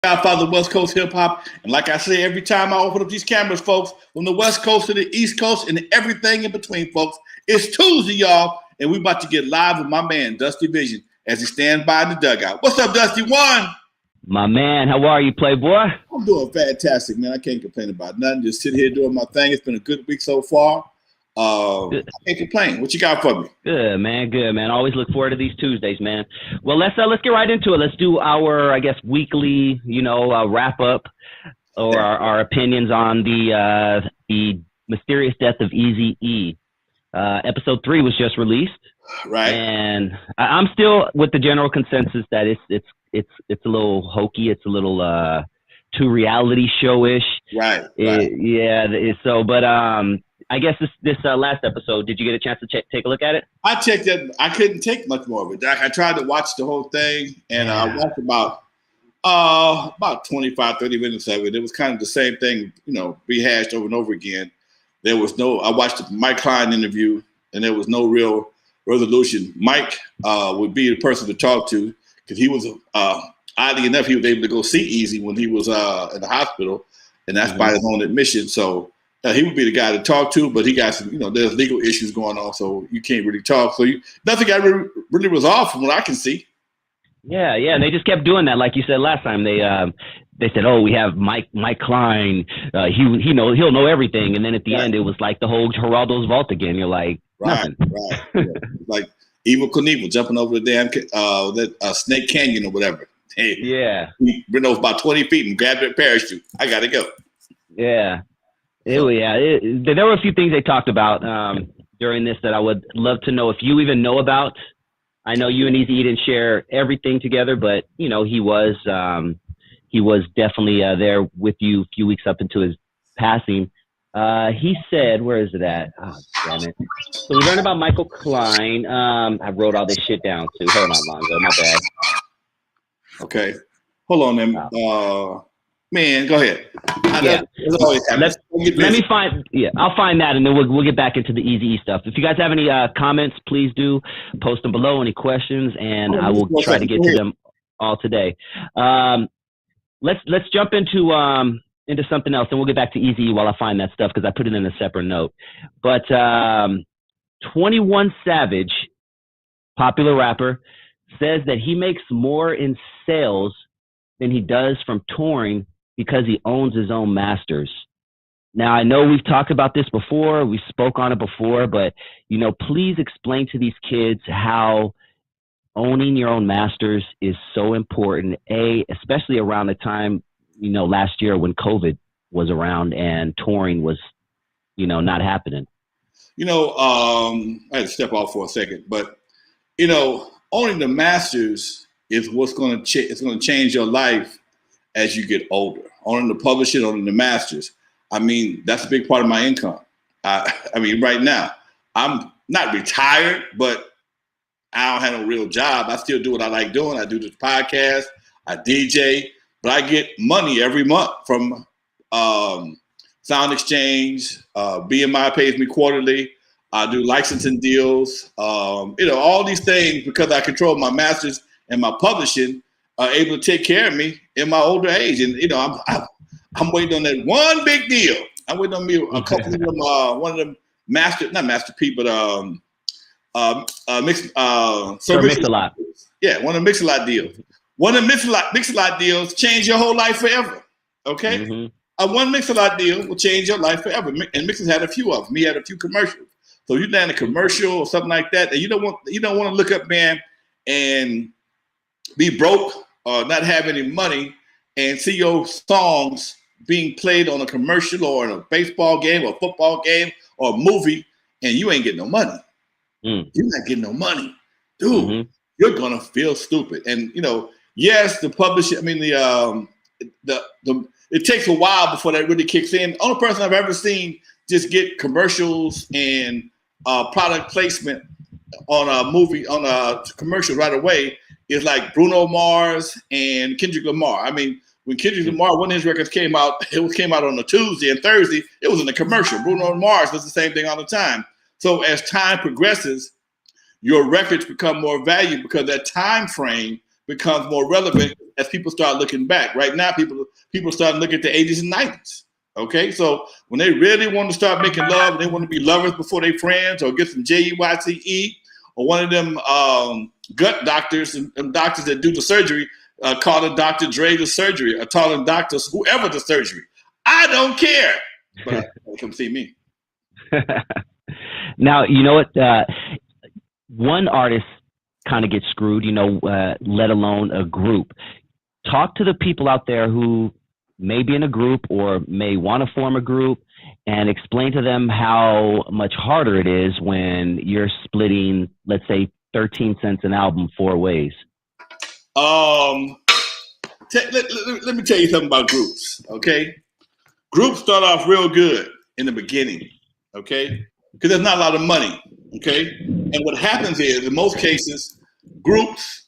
Godfather of West Coast hip hop. And like I say, every time I open up these cameras, folks, from the West Coast to the East Coast and everything in between, folks, it's Tuesday, y'all. And we about to get live with my man, Dusty Vision, as he stands by in the dugout. What's up, Dusty? One. My man, how are you, Playboy? I'm doing fantastic, man. I can't complain about nothing. Just sitting here doing my thing. It's been a good week so far. I can't complain. What you got for me? Good, man. Always look forward to these Tuesdays, man. Well, let's get right into it. Let's do our, weekly, wrap up or our opinions on the mysterious death of Eazy. Episode 3 was just released, right? And I'm still with the general consensus that it's a little hokey. It's a little too reality showish, right? I guess this last episode, did you get a chance to take a look at it? I checked it. I couldn't take much more of it. I tried to watch the whole thing, and I watched about 25, 30 minutes of it. It was kind of the same thing, rehashed over and over again. I watched the Mike Klein interview, and there was no real resolution. Mike would be the person to talk to because he was, oddly enough, he was able to go see Eazy when he was in the hospital, and that's by his own admission. So he would be the guy to talk to, but he got some, there's legal issues going on, so you can't really talk. So nothing got really resolved from what I can see. Yeah, and they just kept doing that, like you said last time. They said, "Oh, we have Mike Klein. He'll know everything." And then at the end, it was like the whole Geraldo's vault again. You're like, nothing. Right. Yeah. Like Evil Knievel jumping over the damn Snake Canyon or whatever. Hey, he ran over about 20 feet and grabbed a parachute. I gotta go. Yeah. There were a few things they talked about during this that I would love to know if you even know about. I know you and Eazy didn't share everything together, but he was definitely there with you a few weeks up into his passing. He said, where is it at? Oh, damn it. So we learned about Michael Klein. I wrote all this shit down too. Hold on, Lonzo, my bad. Okay. Hold on, then. Man, go ahead. Let me find. Yeah, I'll find that, and then we'll get back into the Eazy stuff. If you guys have any comments, please do post them below. Any questions, and I will try to get to them all today. Let's jump into something else, and we'll get back to Eazy while I find that stuff because I put it in a separate note. But 21 Savage, popular rapper, says that he makes more in sales than he does from touring because he owns his own masters. Now, I know we've talked about this before. We spoke on it before, but, please explain to these kids how owning your own masters is so important, especially around the time, last year when COVID was around and touring was, not happening. I had to step off for a second, but, owning the masters is what's going to it's going to change your life as you get older. Owning the publishing, owning the masters. I mean, that's a big part of my income. Right now, I'm not retired, but I don't have no real job. I still do what I like doing. I do this podcast, I DJ, but I get money every month from Sound Exchange. BMI pays me quarterly. I do licensing deals. All these things because I control my masters and my publishing are able to take care of me in my older age. And, I'm waiting on that one big deal. I'm waiting on me a couple of them, one of them not Master P, but Mix-a-Lot. Yeah, one of the Mix-a-Lot deals. One of the Mix-a-Lot deals change your whole life forever. Okay? Mm-hmm. One Mix-a-Lot deal will change your life forever. And Mix has had a few of them. He had a few commercials. So you land a commercial or something like that, and you don't want to look up, man, and be broke or not have any money and see your songs being played on a commercial or in a baseball game or a football game or a movie, and you ain't getting no money. You're not getting no money. Dude, you're gonna feel stupid. And yes, the publisher, it takes a while before that really kicks in. The only person I've ever seen just get commercials and product placement on a movie, on a commercial right away is like Bruno Mars and Kendrick Lamar. When Kendrick Lamar, one of his records came out, came out on a Tuesday and Thursday, it was in a commercial. Bruno Mars does the same thing all the time. So as time progresses, your records become more valuable because that time frame becomes more relevant as people start looking back. Right now, people start looking at the 80s and 90s. Okay, so when they really want to start making love, and they want to be lovers before they friends, or get some JEYCE, or one of them gut doctors and doctors that do the surgery, calling Dr. Dre the surgery, or calling doctors whoever the surgery. I don't care, but come see me. Now, you know what? One artist kind of gets screwed, let alone a group. Talk to the people out there who may be in a group or may want to form a group, and explain to them how much harder it is when you're splitting, let's say, 13 cents an album 4 ways. Let me tell you something about groups, okay? Groups start off real good in the beginning, okay? Because there's not a lot of money, okay? And what happens is, in most cases, groups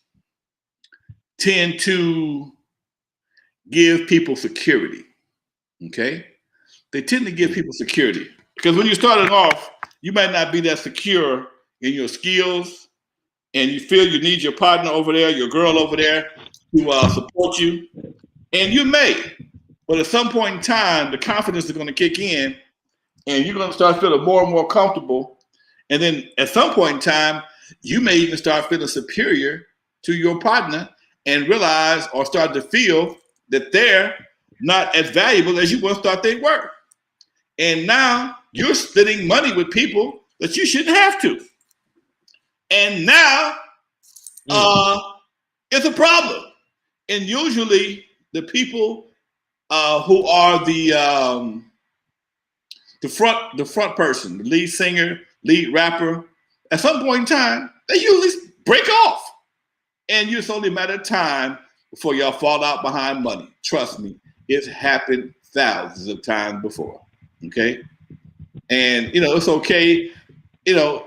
tend to give people security, okay? They tend to give people security. Because when you're starting off, you might not be that secure in your skills, and you feel you need your partner over there, your girl over there to support you. And you may, but at some point in time, the confidence is going to kick in, and you're going to start feeling more and more comfortable. And then at some point in time, you may even start feeling superior to your partner and realize or start to feel that they're not as valuable as you once thought they were. And now you're splitting money with people that you shouldn't have to. And now it's a problem. And usually the people who are the front person, the lead singer, lead rapper, at some point in time, they usually break off. And it's only a matter of time before y'all fall out behind money. Trust me, it's happened thousands of times before. Okay? And it's okay,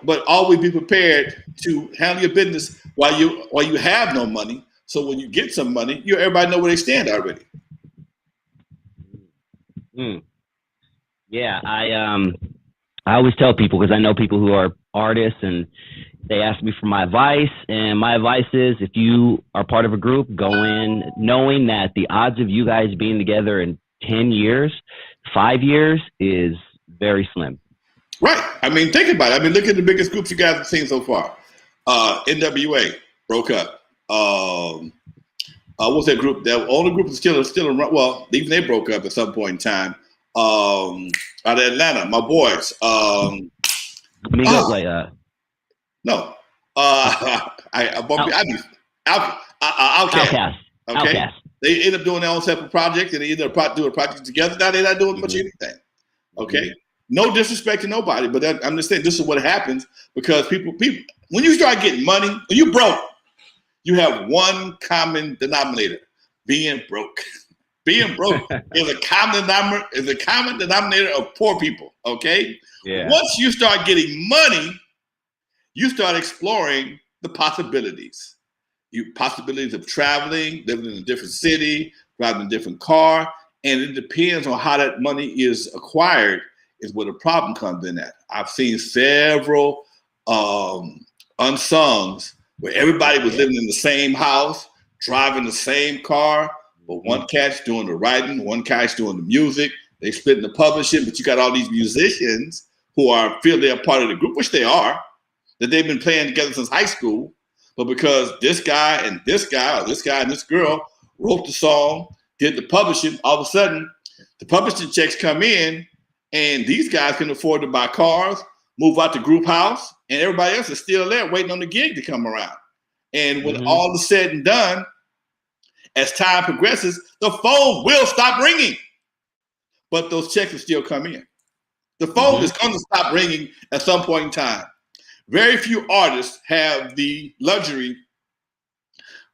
but always be prepared to handle your business while you have no money. So when you get some money, everybody know where they stand already. Yeah, I always tell people, because I know people who are artists, and they ask me for my advice, and my advice is, if you are part of a group, go in knowing that the odds of you guys being together in 10 years, 5 years is very slim. Right. I mean, think about it. I mean, look at the biggest groups you guys have seen so far. N.W.A. broke up. What's that group? That only group is still around. Well, even they broke up at some point in time. Out of Atlanta, my boys. No. Outkast. Okay. Outkast. They end up doing their own separate project, and they end up doing a project together. Now they're not doing much of anything. Okay. No disrespect to nobody, but I'm just saying this is what happens, because people, when you start getting money, when you broke, you have one common denominator: being broke. Being broke is a common denominator of poor people. Okay. Yeah. Once you start getting money, you start exploring the possibilities. Possibilities of traveling, living in a different city, driving a different car, and it depends on how that money is acquired. Is where the problem comes in at. I've seen several unsungs where everybody was living in the same house, driving the same car, but one cat's doing the writing, one cat's doing the music, they split the publishing, but you got all these musicians who feel they're part of the group, which they are, that they've been playing together since high school, but because this guy and this guy, or this guy and this girl wrote the song, did the publishing, all of a sudden the publishing checks come in, and these guys can afford to buy cars, move out to group house, and everybody else is still there waiting on the gig to come around. And when all is said and done, as time progresses, the phone will stop ringing, but those checks will still come in. The phone is going to stop ringing at some point in time. Very few artists have the luxury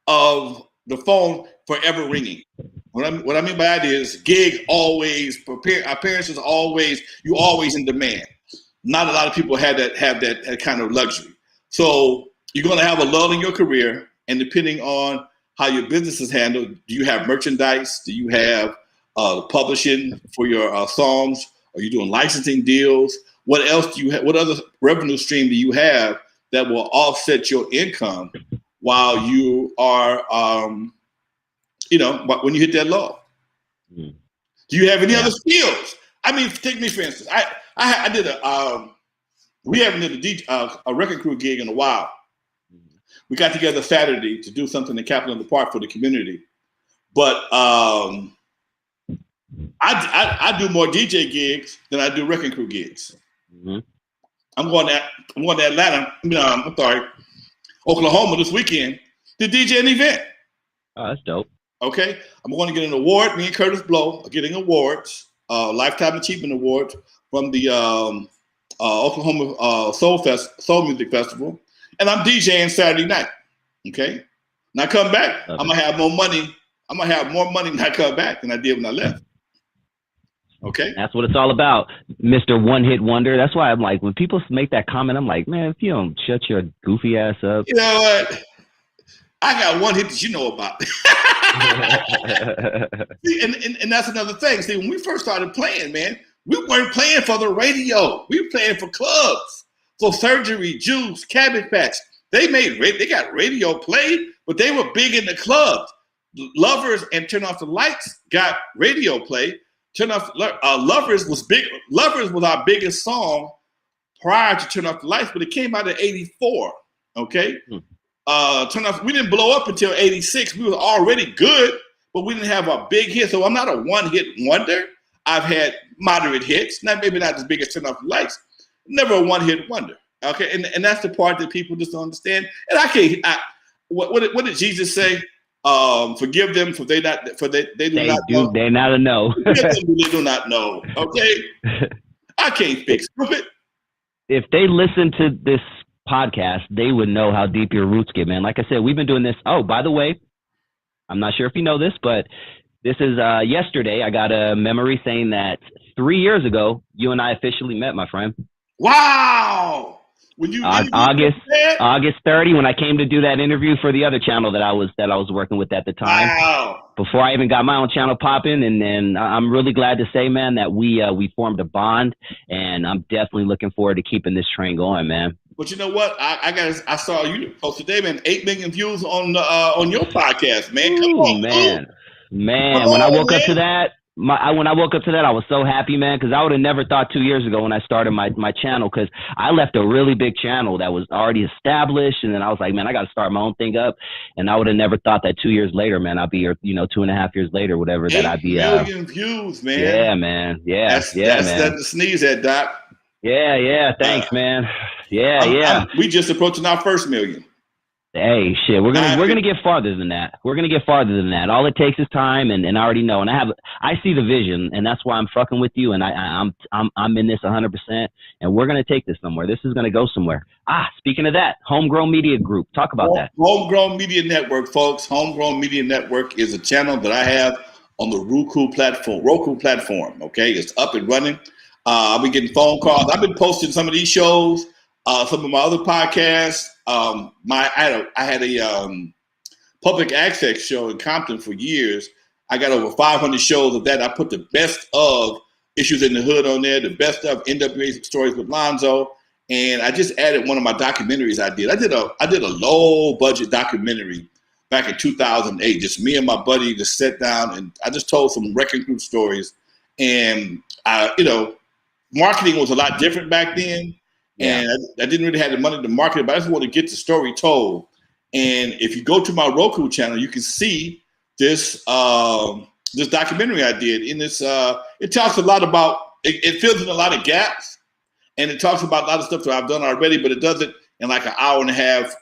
of the phone forever ringing. What I mean by that is gig always, appearances always, you always in demand. Not a lot of people have that kind of luxury. So you're going to have a lull in your career, and depending on how your business is handled, do you have merchandise? Do you have publishing for your songs? Are you doing licensing deals? What else do you have? What other revenue stream do you have that will offset your income while you are, but when you hit that low. Mm. Do you have any other skills? I mean, take me for instance. I did we haven't did a record crew gig in a while. We got together Saturday to do something in Capitol in the Park for the community. But I do more DJ gigs than I do record crew gigs. Mm-hmm. I'm going to Atlanta. I'm sorry, Oklahoma this weekend to DJ an event. Oh, that's dope. Okay, I'm going to get an award. Me and Curtis Blow are getting awards, Lifetime Achievement Award from the Oklahoma Soul Music Festival, and I'm DJing Saturday night. Okay, when I come back, I'm gonna have more money. I'm gonna have more money when I come back than I did when I left. Okay, that's what it's all about, Mr. One Hit Wonder. That's why I'm like, when people make that comment, I'm like, man, if you don't shut your goofy ass up. You know what? I got one hit that you know about. See, and that's another thing. See, when we first started playing, man, we weren't playing for the radio. We were playing for clubs. So Surgery, Juice, Cabbage Patch, they got radio play, but they were big in the clubs. Lovers and Turn Off the Lights got radio play. Lovers was big. Lovers was our biggest song prior to Turn Off the Lights, but it came out in '84. Okay. We didn't blow up until '86. We were already good, but we didn't have a big hit. So I'm not a one-hit wonder. I've had moderate hits, maybe not as big as Turn Off the Lights. Never a one-hit wonder. Okay, and that's the part that people just don't understand. And what did Jesus say? Forgive them for they do not know. They not know. They do not know. Okay, I can't fix it. If they listen to this podcast, they would know how deep your roots get, man. Like I said, we've been doing this. Oh, by the way, I'm not sure if you know this, but this is yesterday. I got a memory saying that 3 years ago, you and I officially met, my friend. Wow. When you August 30, when I came to do that interview for the other channel that I was working with at the time. Wow. Before I even got my own channel popping, and then I'm really glad to say, man, that we formed a bond, and I'm definitely looking forward to keeping this train going, man. But you know what? I saw you post today, man. 8 million views on your podcast, man. Come on, man. When I woke up to that. When I woke up to that, I was so happy, man, because I would have never thought 2 years ago when I started my channel, because I left a really big channel that was already established, and then I was like, man, I got to start my own thing up, and I would have never thought that 2 years later, man, I'll be here, 2.5 years later, whatever, that I'd be 8 million views, man. Yeah, man. That's man. Nothing to sneeze at, Doc. Yeah. Thanks, man. Yeah. We just approaching our first million. Hey, shit, we're gonna get farther than that. All it takes is time, and I already know. And I see the vision, and that's why I'm fucking with you. And I'm in this 100%, and we're gonna take this somewhere. This is gonna go somewhere. Speaking of that, Homegrown Media Group. Talk about that. Homegrown Media Network, folks. Homegrown Media Network is a channel that I have on the Roku platform. Okay, it's up and running. I've been getting phone calls. I've been posting some of these shows, some of my other podcasts. I had a public access show in Compton for years. I got over 500 shows of that. I put the best of Issues in the Hood on there, the best of N.W.A. stories with Lonzo, and I just added one of my documentaries I did. I did a low budget documentary back in 2008. Just me and my buddy just sat down, and I just told some wrecking crew stories. And marketing was a lot different back then. And I didn't really have the money to market it, but I just want to get the story told. And if you go to my Roku channel, you can see this this documentary I did. In this, it talks a lot about it fills in a lot of gaps, and it talks about a lot of stuff that I've done already, but it does it in like an hour and a half,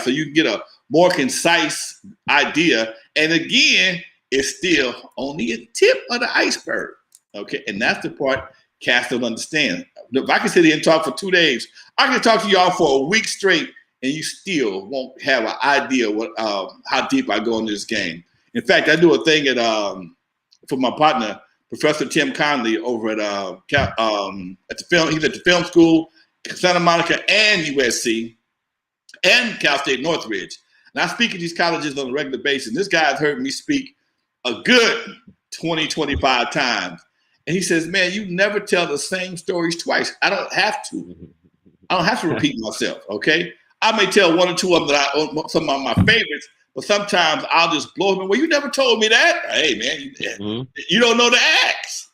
so you can get a more concise idea. And again, it's still only a tip of the iceberg. Okay, and that's the part cats don't understand. If I can sit here and talk for 2 days, I can talk to y'all for a week straight, and you still won't have an idea what how deep I go into this game. In fact, I do a thing for my partner, Professor Tim Conley, over at the film. He's at the film school, Santa Monica and USC, and Cal State Northridge. And I speak at these colleges on a regular basis. This guy has heard me speak a good 20, 25 times. And he says, man, you never tell the same stories twice. I don't have to repeat myself, okay? I may tell one or two of them some of my favorites, but sometimes I'll just blow them. Well, you never told me that. Hey, man, you don't know the acts.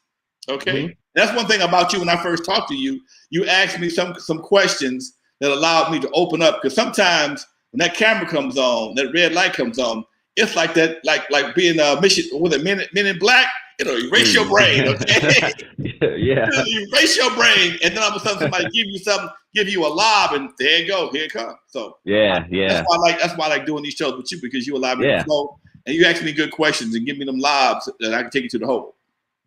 Okay, that's one thing about you. When I first talked to you, you asked me some questions that allowed me to open up. Because sometimes when that camera comes on, that red light comes on, it's like that, like being mission with a Men in Black. It'll erase your brain. Okay, yeah, it'll erase your brain, and then all of a sudden somebody give you something, give you a lob, and there you go, here it comes. So yeah. That's why I like doing these shows with you, because you allow me to flow, and you ask me good questions and give me them lobs that I can take you to the hole.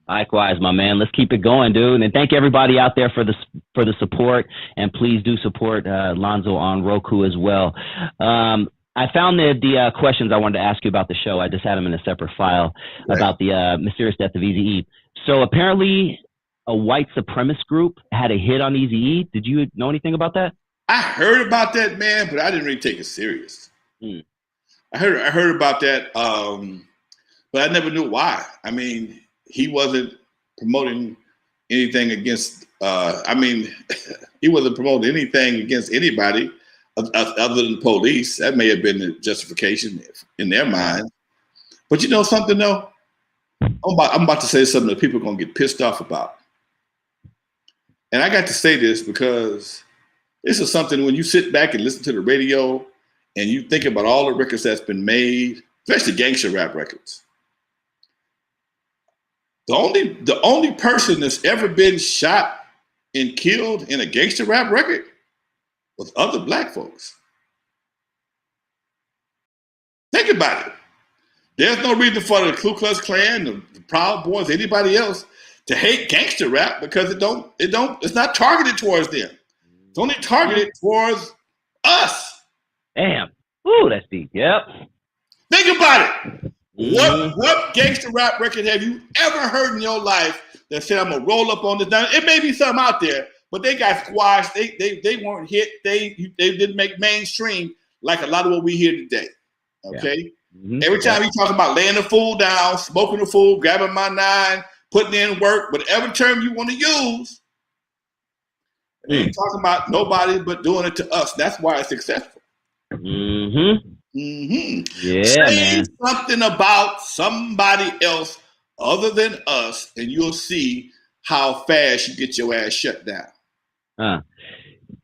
Likewise, my man. Let's keep it going, dude. And thank everybody out there for the support. And please do support Lonzo on Roku as well. I found the questions I wanted to ask you about the show. I just had them in a separate file about the mysterious death of Eazy-E. So apparently a white supremacist group had a hit on Eazy-E. Did you know anything about that? I heard about that, man, but I didn't really take it serious. I heard about that, but I never knew why. I mean, he wasn't promoting anything against, he wasn't promoting anything against anybody other than the police. That may have been the justification in their mind. But you know something, though? I'm about to say something that people are going to get pissed off about. And I got to say this because this is something when you sit back and listen to the radio and you think about all the records that's been made, especially gangster rap records. The only person that's ever been shot and killed in a gangster rap record was other black folks. Think about it. There's no reason for the Ku Klux Klan, the Proud Boys, anybody else to hate gangster rap because it's not targeted towards them. It's only targeted towards us. Damn. Ooh, that's deep. Yep. Think about it. What gangster rap record have you ever heard in your life that said, I'm gonna roll up on this? Now, it may be some out there, but they got squashed. They weren't hit. They didn't make mainstream like a lot of what we hear today. Okay? Yeah. Every time you talk about laying the fool down, smoking the fool, grabbing my nine, putting in work, whatever term you want to use, they ain't talking about nobody but doing it to us. That's why it's successful. Yeah, Say man. something about somebody else other than us, and you'll see how fast you get your ass shut down.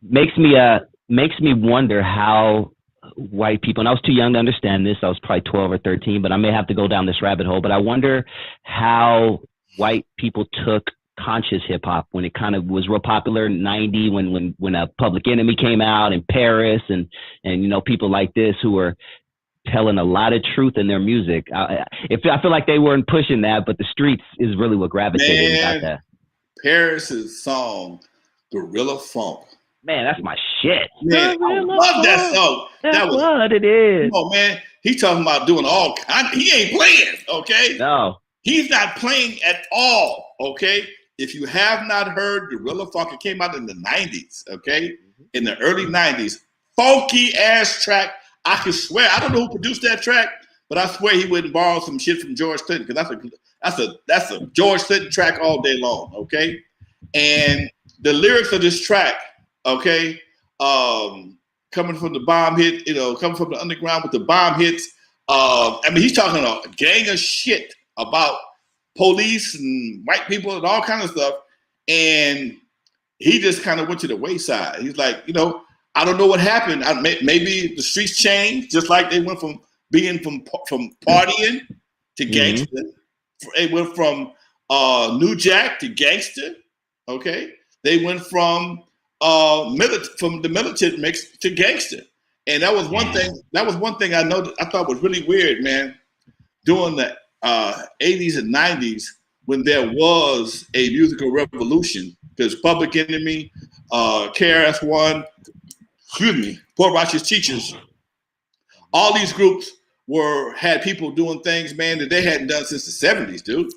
Makes me wonder how white people, and I was too young to understand this. I was probably 12 or 13, but I may have to go down this rabbit hole. But I wonder how white people took conscious hip hop when it kind of was real popular in '90 when a Public Enemy came out in Paris and you know, people like this who were telling a lot of truth in their music. I feel like they weren't pushing that, but the streets is really what gravitated and got that. Paris's song Gorilla Funk. Man, that's my shit. Man, I love that song. That's what it is. Oh man, he's talking about doing all kind. He ain't playing, okay? No. He's not playing at all, okay? If you have not heard Gorilla Funk, it came out in the 90s, okay? In the early 90s. Funky ass track. I can swear, I don't know who produced that track, but I swear he wouldn't borrow some shit from George Clinton, because that's a George Clinton track all day long, okay? And the lyrics of this track, okay, coming from the bomb hit, you know, coming from the underground with the bomb hits. He's talking a gang of shit about police and white people and all kinds of stuff. And he just kind of went to the wayside. He's like, you know, I don't know what happened. Maybe the streets changed, just like they went from being from partying to gangster. They went from New Jack to gangster. Okay, they went from the militant mix to gangster, and that was one thing. That was one thing I thought was really weird, man. During the 80s and 90s, when there was a musical revolution, because Public Enemy, KRS-One, Poor Righteous Teachers, all these groups had people doing things, man, that they hadn't done since the 70s, dude.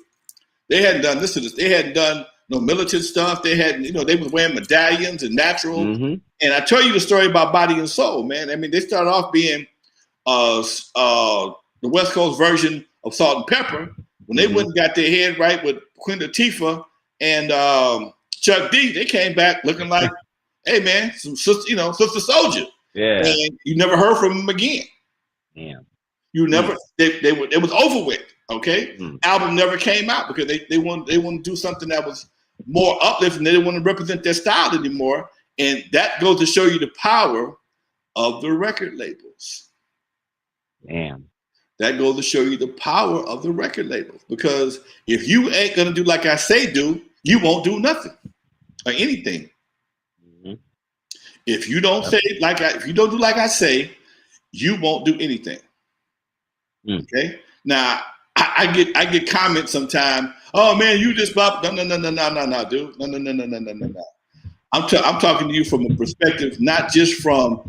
They hadn't done this. They hadn't done no militant stuff. They hadn't, you know, they was wearing medallions and natural. And I tell you the story about Body and Soul, man. I mean, they started off being the West Coast version of Salt and Pepper. When they went and got their head right with Queen Latifah and Chuck D, they came back looking like, hey man, some sister, you know, Sister Soldier. Yeah. And you never heard from him again. Damn. You never. It was over with. Okay. Mm. Album never came out because they want to do something that was more uplifting. They didn't want to represent their style anymore. And that goes to show you the power of the record labels. Damn. That goes to show you the power of the record labels. Because if you ain't gonna do like I say do, you won't do nothing or anything. Mm-hmm. If you don't if you don't do like I say, you won't do anything. Mm. Okay. Now I get comments sometimes. Oh man, you just bop. No, dude. No. I'm talking to you from a perspective, not just from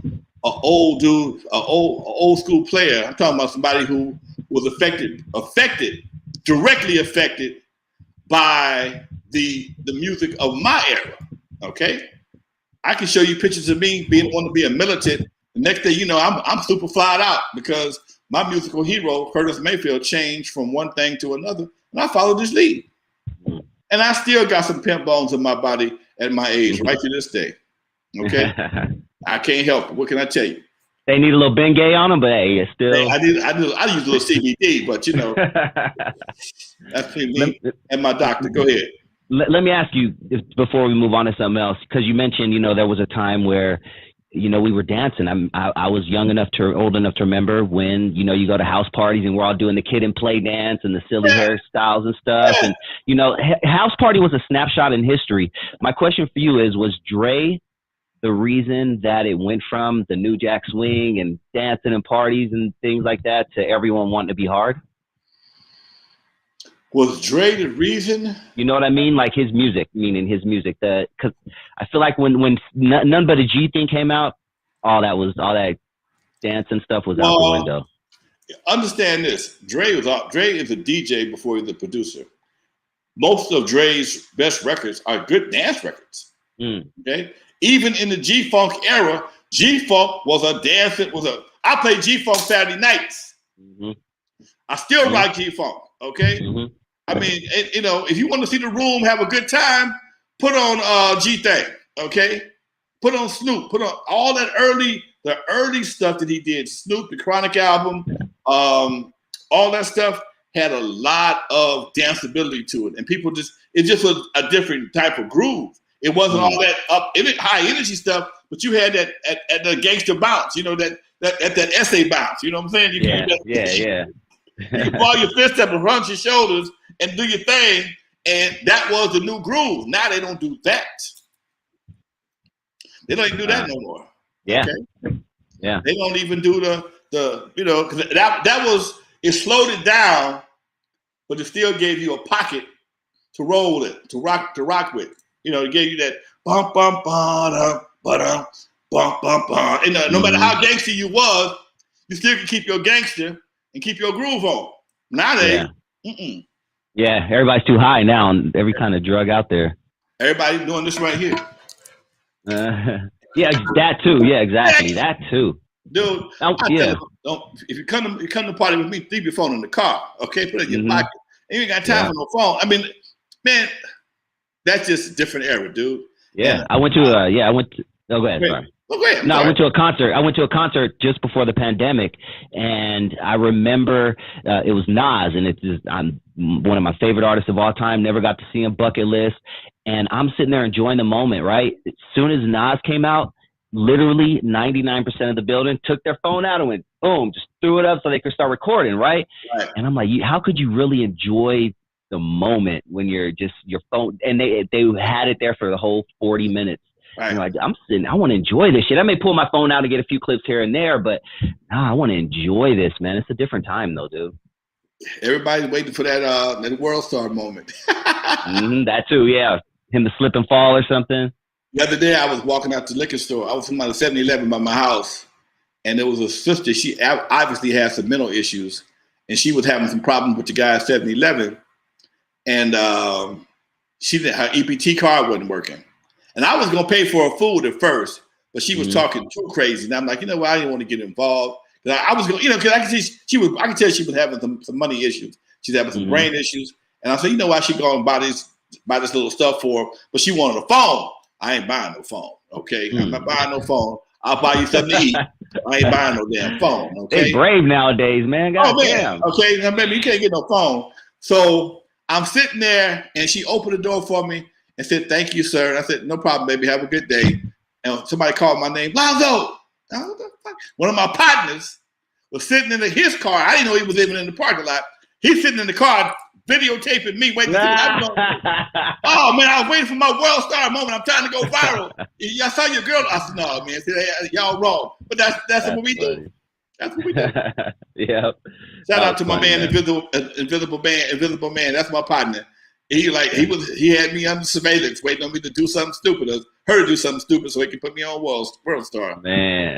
an old dude, an old school player. I'm talking about somebody who was directly affected by the music of my era. Okay, I can show you pictures of me wanting to be a militant. The next day, you know, I'm super flyed out because my musical hero, Curtis Mayfield, changed from one thing to another, and I followed his lead. And I still got some pimp bones in my body at my age, right to this day. Okay, I can't help it. What can I tell you? They need a little Bengay on them, but hey, it's still. I use a little CBD, but you know, that's me and my doctor. Go ahead. Let me ask you before we move on to something else, because you mentioned, you know, there was a time where, you know, we were dancing. I was old enough to remember when, you know, you go to house parties and we're all doing the kid and play dance and the silly hairstyles and stuff. And, you know, house party was a snapshot in history. My question for you is, was Dre the reason that it went from the New Jack Swing and dancing and parties and things like that to everyone wanting to be hard? Was Dre the reason? You know what I mean? Like his music, because I feel like when None But a G thing came out, all that dancing stuff was out the window. Understand this: Dre is a DJ before he's a producer. Most of Dre's best records are good dance records. Okay, even in the G-Funk era, G-Funk was a dance. I played G-Funk Saturday nights. Mm-hmm. I still like G-Funk. Okay. Mm-hmm. I mean, you know, if you want to see the room have a good time, put on G-Thing, okay? Put on Snoop, put on all that the early stuff that he did. Snoop, the Chronic album, all that stuff had a lot of danceability to it. And people it just was a different type of groove. It wasn't all that high energy stuff, but you had that at the gangster bounce, you know, that essay bounce, you know what I'm saying? Yeah. You can ball your fist up and run your shoulders and do your thing, and that was the new groove. Now they don't do that. They don't even do that no more. Yeah. Okay? Yeah. They don't even do the you know, because it slowed it down, but it still gave you a pocket to roll it, to rock with. You know, it gave you that bum bum bum bum bum bum bum. And no matter how gangster you was, you still can keep your gangster and keep your groove on. Nowadays, yeah, everybody's too high now on every kind of drug out there. Everybody's doing this right here. Yeah, that too. Yeah, exactly. That too. Dude, if you come to party with me, leave your phone in the car. Okay, put it in your pocket. And you ain't got time for no phone. I mean, man, that's just a different era, dude. Yeah, I went to. Oh, go ahead. Sorry. Oh, go ahead. No, I went to a concert. I went to a concert just before the pandemic, and I remember it was Nas, and I'm one of my favorite artists of all time. Never got to see him. Bucket list, and I'm sitting there enjoying the moment. Right, as soon as Nas came out, literally 99% of the building took their phone out and went boom, just threw it up so they could start recording. Right, and I'm like, how could you really enjoy the moment when you're just your phone? And they had it there for the whole 40 minutes. Right. You know, I'm sitting. I want to enjoy this shit. I may pull my phone out and get a few clips here and there, but I want to enjoy this, man. It's a different time, though, dude. Everybody's waiting for that world star moment. That too, yeah. Him to slip and fall or something. The other day, I was walking out to the liquor store. I was from the 7-Eleven by my house, and there was a sister. She obviously had some mental issues, and she was having some problems with the guy at 7-Eleven, and her EBT card wasn't working. And I was gonna pay for her food at first, but she was talking too crazy. And I'm like, you know what? I didn't want to get involved. I was going, you know, because I could see I could tell she was having some money issues. She's having some brain issues. And I said, you know why she going to buy this little stuff for her? But she wanted a phone. I ain't buying no phone. Okay, I'm not buying no phone. I'll buy you something to eat. I ain't buying no damn phone. Okay. They brave nowadays, man. God damn. Okay. Now, baby, you can't get no phone. So I'm sitting there, and she opened the door for me and said, "Thank you, sir." And I said, "No problem, baby. Have a good day." And somebody called my name, Lonzo. One of my partners was sitting in his car. I didn't know he was even in the parking lot. He's sitting in the car videotaping me, waiting to see what I'm doing. Oh, man, I was waiting for my world star moment. I'm trying to go viral. I saw your girl. I said, no, man, y'all wrong. But that's what we funny. do. That's what we do. Yeah. Shout out to my man, Invisible Man. That's my partner. He had me under surveillance, waiting on me to do something stupid, or her to do something stupid, so he could put me on world star. Man,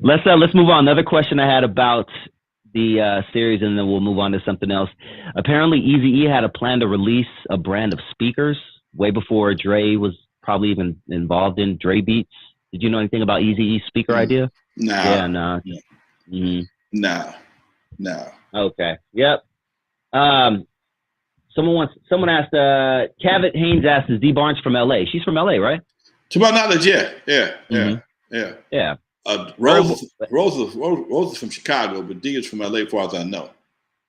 let's move on. Another question I had about the series, and then we'll move on to something else. Apparently, Eazy-E had a plan to release a brand of speakers way before Dre was probably even involved in Dre Beats. Did you know anything about Eazy-E's speaker idea? No. Yeah, no. No. Okay. Yep. Someone asked, Cavett Haynes asked, is Dee Barnes from LA? She's from LA, right? To my knowledge, yeah. Yeah. Rose is from Chicago, but Dee is from LA, as far as I know.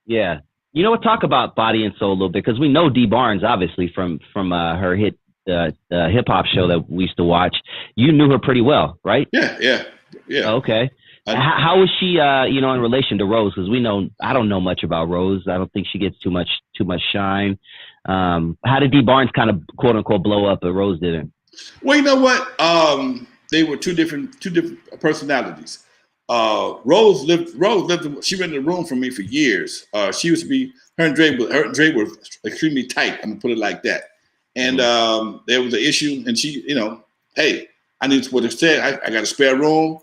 Yeah. You know what? Talk about Body and Soul a little bit, because we know Dee Barnes, obviously, from her hit hip-hop show that we used to watch. You knew her pretty well, right? Yeah. Okay. How was she, in relation to Rose? Because I don't know much about Rose. I don't think she gets too much shine. How did Dee Barnes kind of quote unquote blow up, but Rose didn't? Well, you know what? They were two different personalities. Rose lived. She rented a room for me for years. She used to be her and Dre were extremely tight. I'm gonna put it like that. And there was an issue, and she, hey, I need what it said. I got a spare room.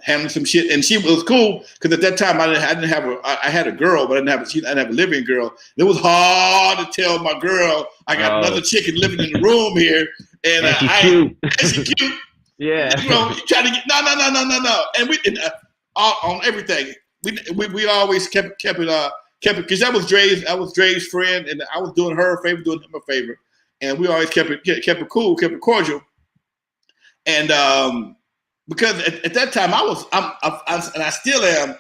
Handling some shit, and she was cool because at that time I had a girl, but I didn't have a living girl. It was hard to tell my girl I got another chicken living in the room here, and she's cute. Yeah, you try to get no, and we on everything. We always kept it because that was Dre's friend, and I was doing her a favor, doing him a favor, and we always kept it cool, kept it cordial, and because at that time and I still am.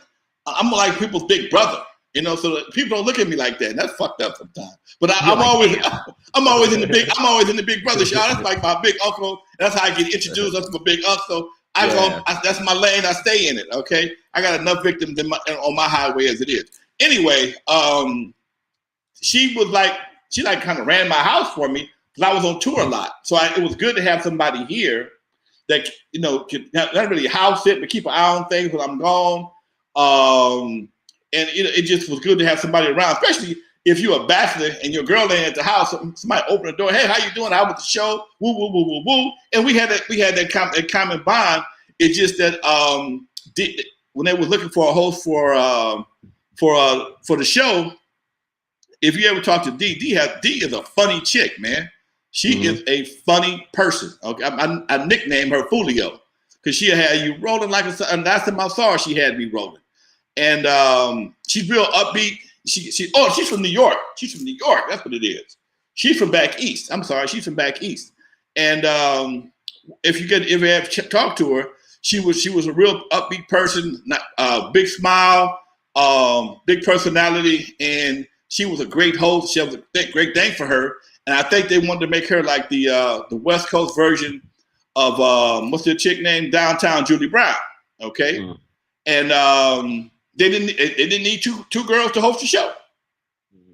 I'm like people's big brother, so people don't look at me like that, and that's fucked up sometimes. But I'm always in the big brother shot. That's like my big uncle. That's how I get introduced. That's my big uncle. That's my lane. I stay in it. Okay, I got enough victims on my highway as it is. Anyway, she kind of ran my house for me because I was on tour a lot. So it was good to have somebody here that could not really house it, but keep an eye on things when I'm gone. And it just was good to have somebody around, especially if you're a bachelor and your girl ain't at the house. Somebody open the door, hey, how you doing? How was the show? Woo woo woo woo woo. And we had that common bond. It's just that when they were looking for a host for the show, if you ever talk to Dee is a funny chick, man. She is a funny person. Okay, I nicknamed her Fulio because she had you rolling like a. And last time I saw her, she had me rolling, and she's real upbeat. She's from New York. She's from New York. That's what it is. She's from back east. I'm sorry, she's from back east. And if you ever talk to her, she was a real upbeat person, big smile, big personality, and she was a great host. She was a great thing for her. And I think they wanted to make her like the West Coast version of what's the chick named Downtown Julie Brown, okay? And they didn't need two girls to host the show.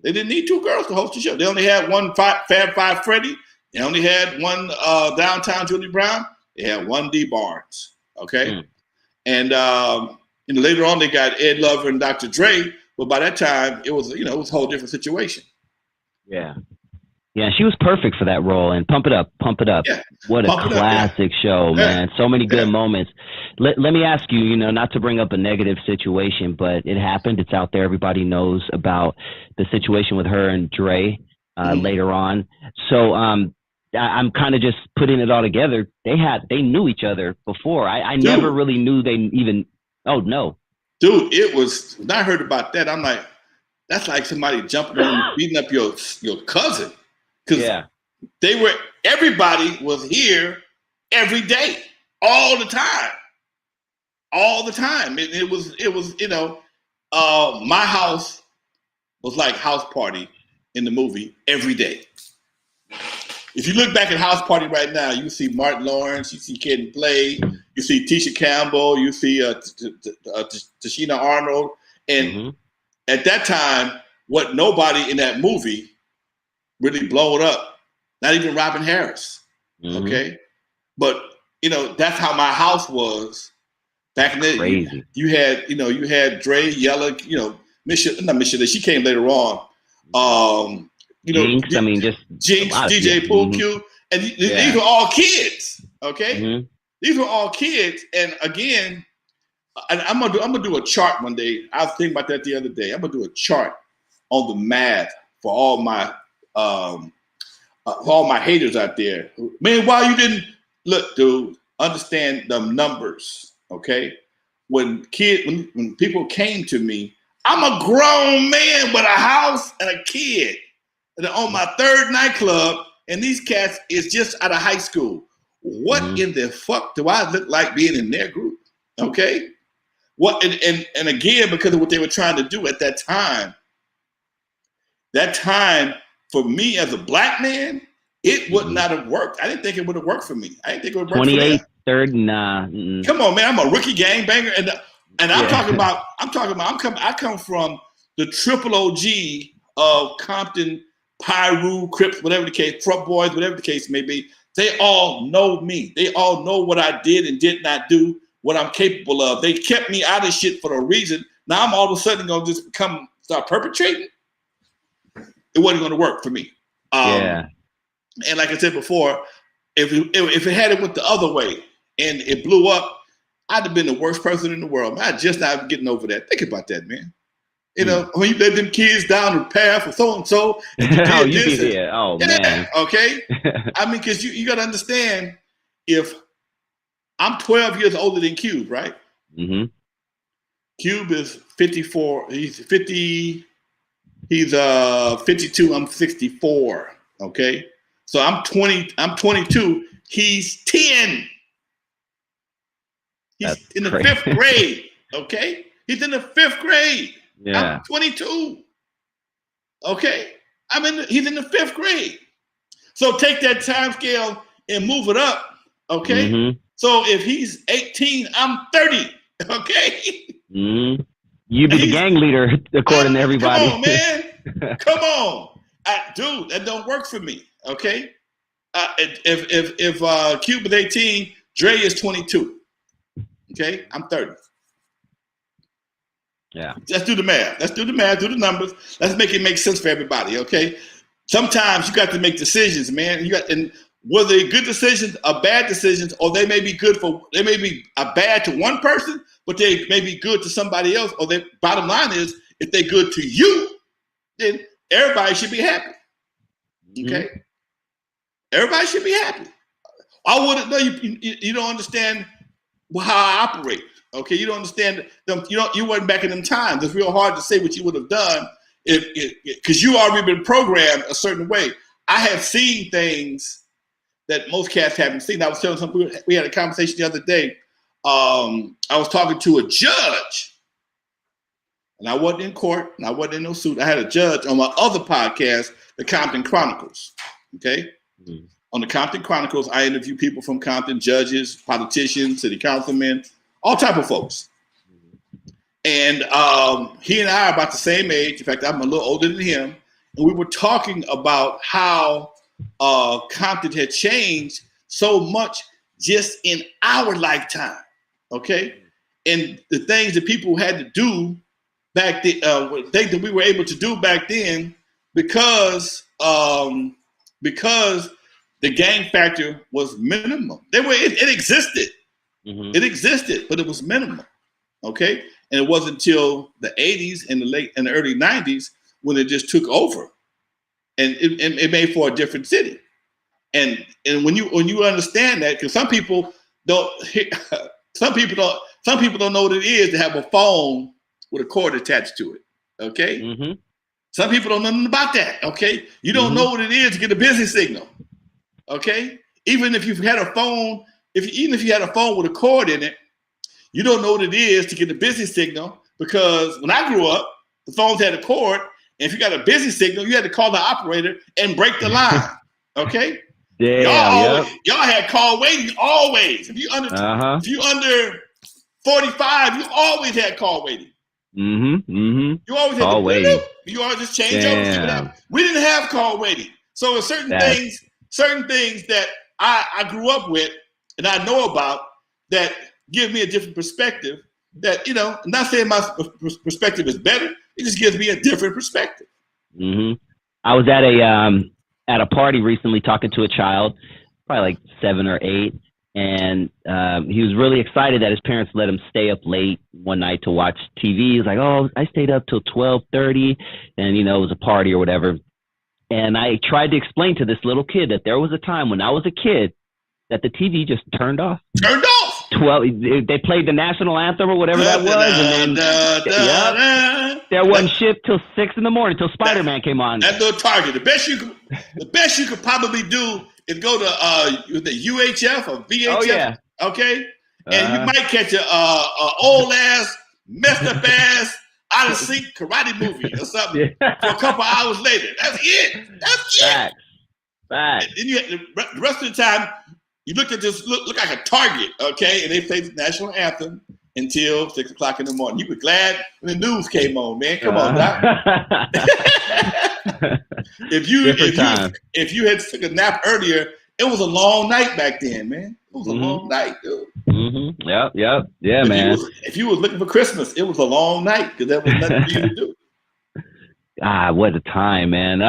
They didn't need two girls to host the show. They only had one Fab Five Freddy. They only had one Downtown Julie Brown. They had one Dee Barnes, okay? And later on they got Ed Lover and Dr. Dre, but by that time it was a whole different situation. Yeah. Yeah, she was perfect for that role. And Pump It Up. Yeah. What a classic show, man. So many good moments. Let me ask you, not to bring up a negative situation, but it happened. It's out there. Everybody knows about the situation with her and Dre later on. So I'm kind of just putting it all together. They knew each other before. I never really knew they even. Oh no, dude! It was when I heard about that. I'm like, that's like somebody jumping on beating up your cousin. Because everybody was here every day, all the time. It was, my house was like House Party in the movie every day. If you look back at House Party right now, you see Martin Lawrence, you see Kid Play, you see Tisha Campbell, you see Tashina Arnold. And at that time, what nobody in that movie really blowed up, not even Robin Harris. Okay. But, that's how my house was back in the day. You had Dre, Yella, Michelle, she came later on. Jinx, Jinx, DJ Pool Q, and these were all kids. Okay, these were all kids. And again, I'm gonna do a chart one day. I was thinking about that the other day. I'm gonna do a chart on the math for all my haters out there. Man, why you didn't look, dude? Understand the numbers. Okay, when people came to me, I'm a grown man with a house and a kid. And on my third nightclub, and these cats is just out of high school. What in the fuck do I look like being in their group? Okay? What and again, because of what they were trying to do at that time for me as a black man, it would not have worked. I didn't think it would have worked for me. I didn't think it would work 28, for them. third, nah. Come on, man. I'm a rookie gangbanger. And I come from the triple OG of Compton, Pyru, Crips, whatever the case, Truck Boys, whatever the case may be. They all know me. They all know what I did and did not do, what I'm capable of. They kept me out of shit for a reason. Now I'm all of a sudden going to just start perpetrating. It wasn't going to work for me. And like I said before, if it had it went the other way and it blew up, I'd have been the worst person in the world. Man, I just not getting over that. Think about that, man. When you let them kids down the path for so-and-so. Man. Okay? Because you got to understand, if I'm 12 years older than Cube, right? Cube is 54. He's 50. He's 52. I'm 64. Okay? So I'm 20. I'm 22. He's 10. He's in the fifth grade. Okay? He's in the fifth grade. Yeah. I'm 22. Okay? He's in the fifth grade. So take that time scale and move it up. Okay? So if he's 18, I'm 30. Okay? You be the gang leader according to everybody. Come on, man. Come on. Dude, that don't work for me. Okay? If Cube is 18, Dre is 22. Okay? I'm 30. Yeah. Let's do the math. Do the numbers. Let's make it make sense for everybody, okay? Sometimes you got to make decisions, man. And whether they're good decisions or bad decisions, or they may be bad to one person, but they may be good to somebody else, or their bottom line is, if they're good to you, then everybody should be happy. Okay? Everybody should be happy. I wouldn't know you don't understand how I operate. Okay, you don't understand them. You weren't back in them times. It's real hard to say what you would have done because you already been programmed a certain way. I have seen things that most cats haven't seen. I was telling some people, we had a conversation the other day. I was talking to a judge, and I wasn't in court, and I wasn't in no suit. I had a judge on my other podcast, the Compton Chronicles. Okay, on the Compton Chronicles, I interview people from Compton, judges, politicians, city councilmen, all type of folks. And he and I are about the same age. In fact, I'm a little older than him. And we were talking about how Compton had changed so much just in our lifetime. Okay? And the things that people had to do back then, things that we were able to do back then because the gang factor was minimum. It existed. It existed, but it was minimal. Okay, and it wasn't until the 80s and the early 90s when it just took over, and it made for a different city. And when you understand that, because some people don't know what it is to have a phone with a cord attached to it. Okay, some people don't know nothing about that. Okay, you don't know what it is to get a busy signal. Okay, even if you've had a phone even if you had a phone with a cord in it, you don't know what it is to get a busy signal, because when I grew up, the phones had a cord, and if you got a busy signal, you had to call the operator and break the line. Okay? Damn, y'all had call waiting always. If you under 45, you always had call waiting. You always had call waiting. You always just change over. We didn't have call waiting. So there's certain things that I grew up with and I know about that give me a different perspective. That, you know, I'm not saying my perspective is better. It just gives me a different perspective. I was at a party recently talking to a child, probably like 7 or 8, and he was really excited that his parents let him stay up late one night to watch TV. He was like, "Oh, I stayed up till 12:30, and you know, it was a party or whatever." And I tried to explain to this little kid that there was a time when I was a kid that the TV just turned off. 12. They played the national anthem or whatever that was, and then there wasn't shit till 6 in the morning till Spider-Man came on. That little Target. The best you could probably do is go to the UHF or VHF. Oh, yeah. Okay, and you might catch a old ass, messed up ass, out of sync karate movie or something for a couple hours later. That's it. Facts. And then the rest of the time, you look at this, look like a Target, okay? And they played the national anthem until 6 o'clock in the morning. You were glad when the news came on, man. Come on, Doc. If you had took a nap earlier, it was a long night back then, man. It was a long night, dude. Yeah, man. If you was looking for Christmas, it was a long night because there was nothing for you to do. What a time, man.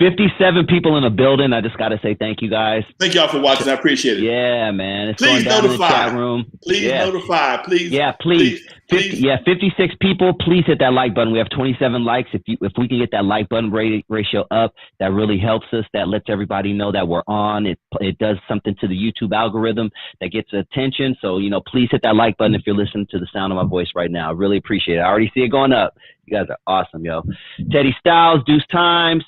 57 people in the building. I just got to say thank you guys. Thank y'all for watching. I appreciate it. Yeah, man. It's please going down notify. In the chat room. Please notify. Please. Yeah, please. 56 people. Please hit that like button. We have 27 likes. If we can get that like button ratio up, that really helps us. That lets everybody know that we're on. It does something to the YouTube algorithm that gets attention. So, you know, please hit that like button if you're listening to the sound of my voice right now. I really appreciate it. I already see it going up. You guys are awesome, yo. Teddy Styles, Deuce Times,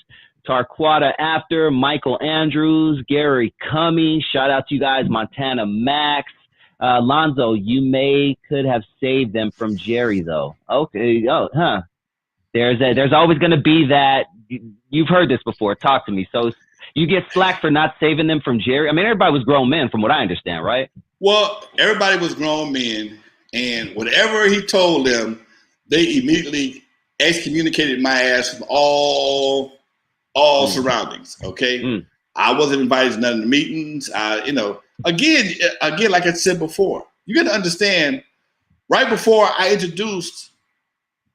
Tarquata After, Michael Andrews, Gary Cummings. Shout out to you guys, Montana Max. Lonzo, you could have saved them from Jerry, though. Okay. There's always going to be that. You've heard this before. Talk to me. So you get slack for not saving them from Jerry. I mean, everybody was grown men from what I understand, right? Well, everybody was grown men, and whatever he told them, they immediately excommunicated my ass from all surroundings. Okay. I wasn't invited to none of the meetings. Again, like I said before, you got to understand, right before I introduced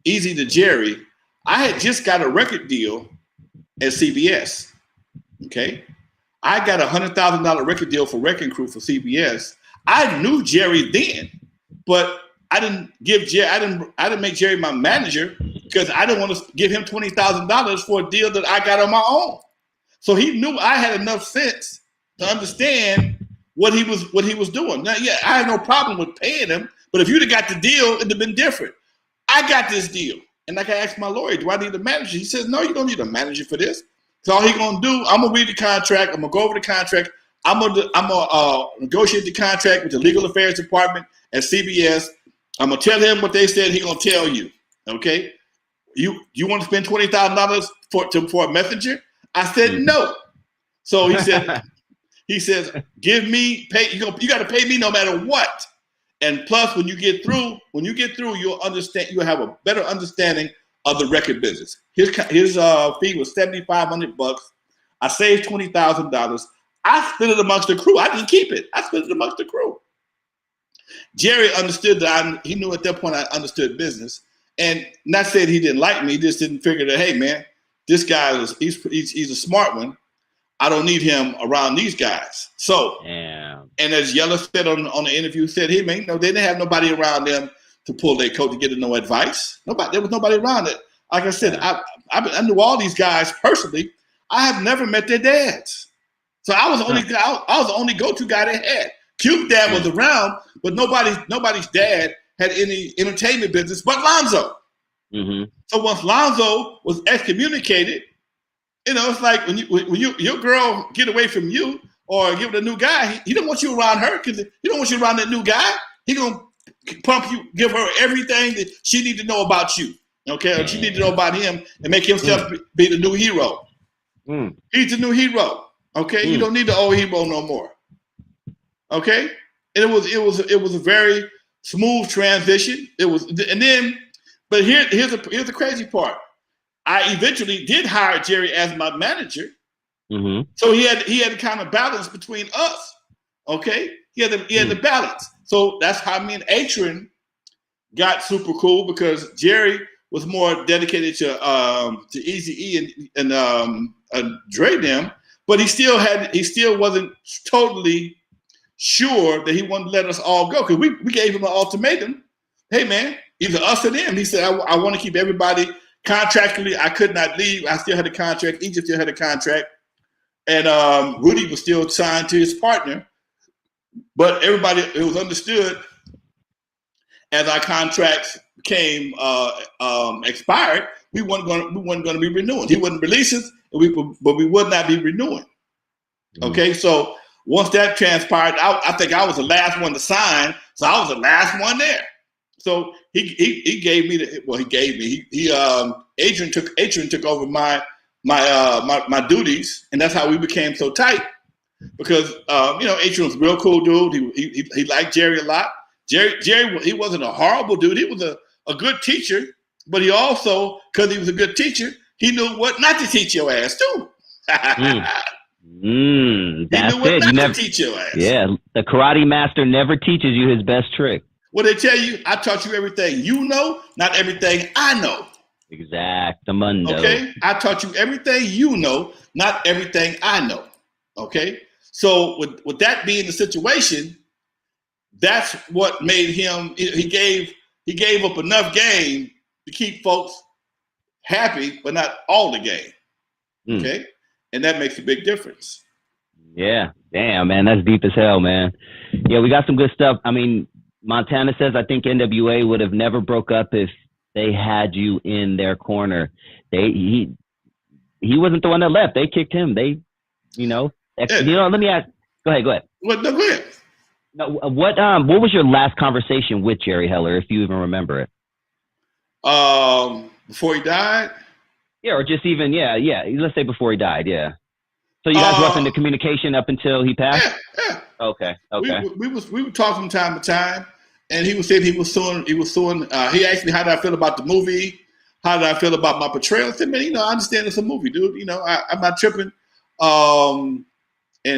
Eazy to Jerry, I had just got a record deal at CBS. Okay. I got $100,000 record deal for Wrecking Crew for CBS. I knew Jerry then, but I didn't make Jerry my manager because I didn't want to give him $20,000 for a deal that I got on my own. So he knew I had enough sense to understand what he was doing. Now, yeah, I had no problem with paying him, but if you'd have got the deal, it'd have been different. I got this deal, and like I asked my lawyer, do I need a manager? He says, no, you don't need a manager for this. So all he gonna do, I'm gonna read the contract. I'm gonna go over the contract. I'm gonna negotiate the contract with the legal affairs department at CBS. I'm gonna tell him what they said. He gonna tell you. Okay, you want to spend $20,000 for a messenger? I said no. So he says, give me pay. You got to pay me no matter what. And plus, when you get through, you'll understand. You'll have a better understanding of the record business. His fee was $7,500. I saved $20,000. I split it amongst the crew. I didn't keep it. I split it amongst the crew. Jerry understood that he knew at that point I understood business, and not saying he didn't like me. He just didn't figure that, hey man, this guy he's a smart one. I don't need him around these guys. So, and as Yella said on the interview, said, hey man, they didn't have nobody around them to pull their coat to get no advice. There was nobody around it. Like I said, I knew all these guys personally. I have never met their dads, so I was the only go-to guy they had. Cube's dad was around, but nobody's dad had any entertainment business but Lonzo. So once Lonzo was excommunicated, it's like when your girl get away from you, or give it a new guy, he don't want you around her because he don't want you around that new guy. He gonna pump you, give her everything that she need to know about you. Okay, or she need to know about him and make himself be the new hero. He's the new hero. Okay, you don't need the old hero no more. Okay, and it was a very smooth transition. It was, and then, but here's the crazy part. I eventually did hire Jerry as my manager, so he had to kind of balance between us. Okay, he had the balance. So that's how me and Atron got super cool, because Jerry was more dedicated to Eazy-E and Dre them, but he still wasn't totally sure that he wanted to let us all go, because we gave him an ultimatum. Hey man, either us or them. He said, I want to keep everybody contractually. I could not leave. I still had a contract. Egypt still had a contract, and Rudy was still signed to his partner. But everybody, it was understood as our contracts became expired, we weren't going to be renewing. He wouldn't release us, but we would not be renewing. Okay, so once that transpired, I think I was the last one to sign, so I was the last one there. So he gave me Adrian took over my duties, and that's how we became so tight. Because Adrian was a real cool dude. He liked Jerry a lot. Jerry, he wasn't a horrible dude. He was a good teacher, but he also, because he was a good teacher, he knew what not to teach your ass too. He knew what not to teach your ass. Yeah, the karate master never teaches you his best trick. What they tell you, I taught you everything you know, not everything I know. Exactamundo. Okay, I taught you everything you know, not everything I know. Okay, so with that being the situation, that's what made him. He gave up enough game to keep folks happy, but not all the game. Okay, and that makes a big difference. Yeah, damn, man, that's deep as hell, man. Yeah, we got some good stuff. I mean, Montana says, I think N.W.A. would have never broke up if they had you in their corner. He wasn't the one that left. They kicked him. Let me ask. Go ahead. No, go ahead. No, what was your last conversation with Jerry Heller, if you even remember it? Before he died? Yeah, or just even, yeah. Let's say before he died, yeah. So you guys roughed into communication up until he passed? Yeah. Okay. We would talk from time to time, and he was saying he was suing. He asked me how did I feel about the movie, how did I feel about my portrayal. I said, man, I understand it's a movie, dude. I'm not tripping. And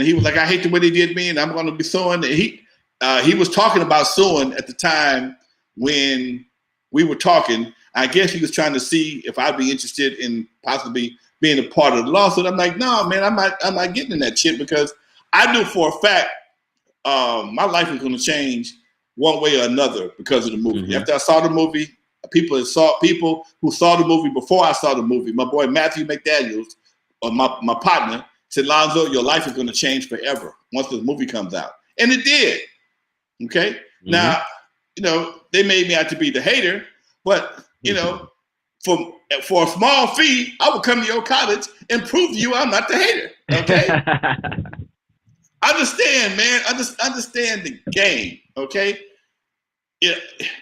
he was like, I hate the way they did me, and I'm going to be suing. And he was talking about suing at the time when we were talking. I guess he was trying to see if I'd be interested in possibly being a part of the lawsuit. I'm like, no, man, I'm not getting in that shit, because I knew for a fact my life was going to change one way or another because of the movie. After I saw the movie, people who saw the movie before I saw the movie, my boy Matthew McDaniels, my partner, said, Lonzo, your life is going to change forever once the movie comes out. And it did. Okay? Now, they made me out to be the hater, but, for a small fee, I would come to your college and prove to you I'm not the hater. Okay? Understand, man. Understand the game. Okay? Yeah.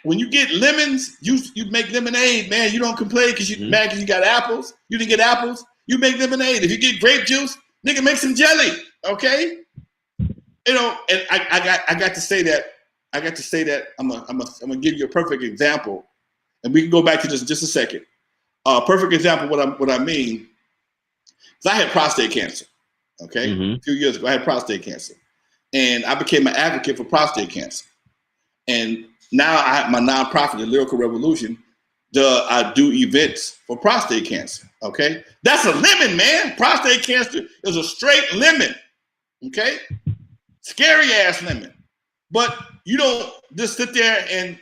When you get lemons, you make lemonade, man. You don't complain because you mad because you got apples. You didn't get apples. You make lemonade. If you get grape juice, nigga, make some jelly. Okay? And I got to say that. I'm gonna give you a perfect example, and we can go back to this in just a second. Perfect example what I mean is I had prostate cancer. Okay, a few years ago I had prostate cancer, and I became an advocate for prostate cancer. And now I have my nonprofit, the Lyrical Revolution. I do events for prostate cancer. Okay, that's a lemon, man. Prostate cancer is a straight lemon. Okay, scary ass lemon. But you don't just sit there and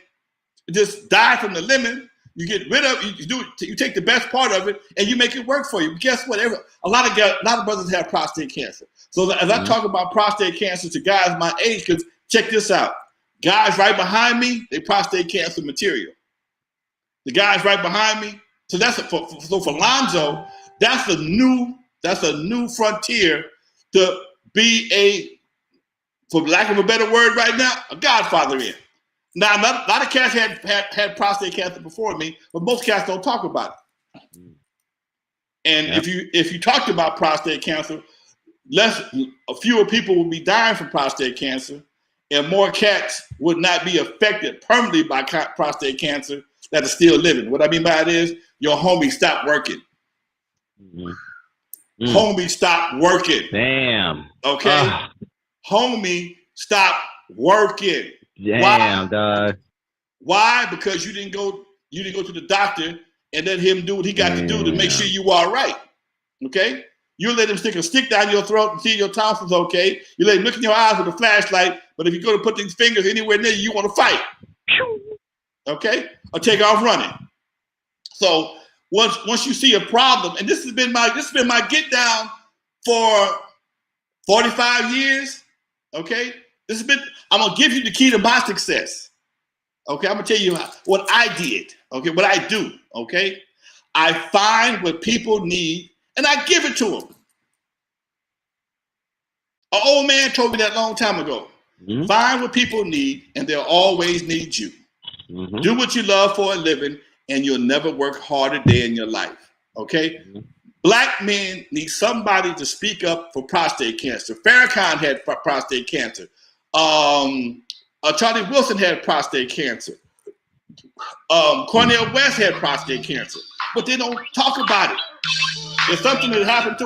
just die from the lemon. You get rid of you take the best part of it and you make it work for you. But guess what? A lot of brothers have prostate cancer. So as I talk about prostate cancer to guys my age, because check this out, guys right behind me, they prostate cancer material. The guys right behind me. So for Lonzo, that's a new frontier to be for lack of a better word right now, a godfather in. Now, a lot of cats had prostate cancer before me, but most cats don't talk about it. And if you talked about prostate cancer, fewer people would be dying from prostate cancer, and more cats would not be affected permanently by prostate cancer that are still living. What I mean by it is your homie stopped working. Homie stopped working. Damn. Okay? Homie stopped working. Damn, dog. Why? Because you didn't go to the doctor and let him do what he got to do to make sure you are right. Okay? You let him stick a stick down your throat and see your tonsils okay. You let him look in your eyes with a flashlight, but if you go to put these fingers anywhere near you want to fight. Okay? Or take off running. So once you see a problem, and this has been my get down for 45 years. Okay? I'm gonna give you the key to my success. Okay, I'm gonna tell you what I did. Okay, what I do. Okay, I find what people need and I give it to them. An old man told me that a long time ago. Find what people need and they'll always need you. Do what you love for a living and you'll never work harder day in your life. Okay. Black men need somebody to speak up for prostate cancer. Farrakhan had prostate cancer. Charlie Wilson had prostate cancer. Cornel West had prostate cancer, but they don't talk about it. There's something that happened to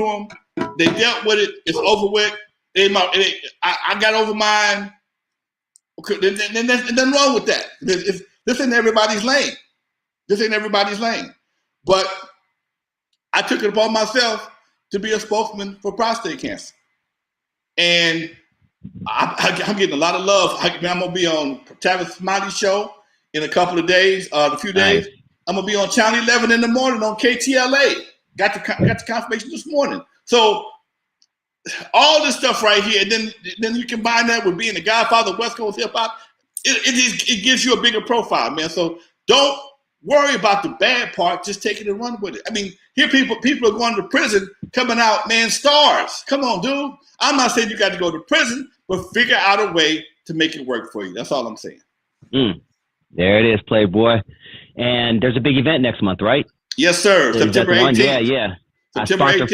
them. They dealt with it. It's over with. I got over mine. Okay, then there's nothing wrong with that. This ain't everybody's lane. But I took it upon myself to be a spokesman for prostate cancer. And I'm getting a lot of love. I'm going to be on Travis Smiley's show in a couple of days, a few days. I'm going to be on Channel 11 in the morning on KTLA. Got the confirmation this morning. So all this stuff right here, and then you combine that with being the godfather of West Coast hip hop, it gives you a bigger profile, man. So don't worry about the bad part. Just take it and run with it. I mean, here people are going to prison, coming out, man, stars. Come on, dude. I'm not saying you got to go to prison, but figure out a way to make it work for you. That's all I'm saying. There it is, Playboy. And there's a big event next month, right? Yes, sir. September 18th. Yeah. September I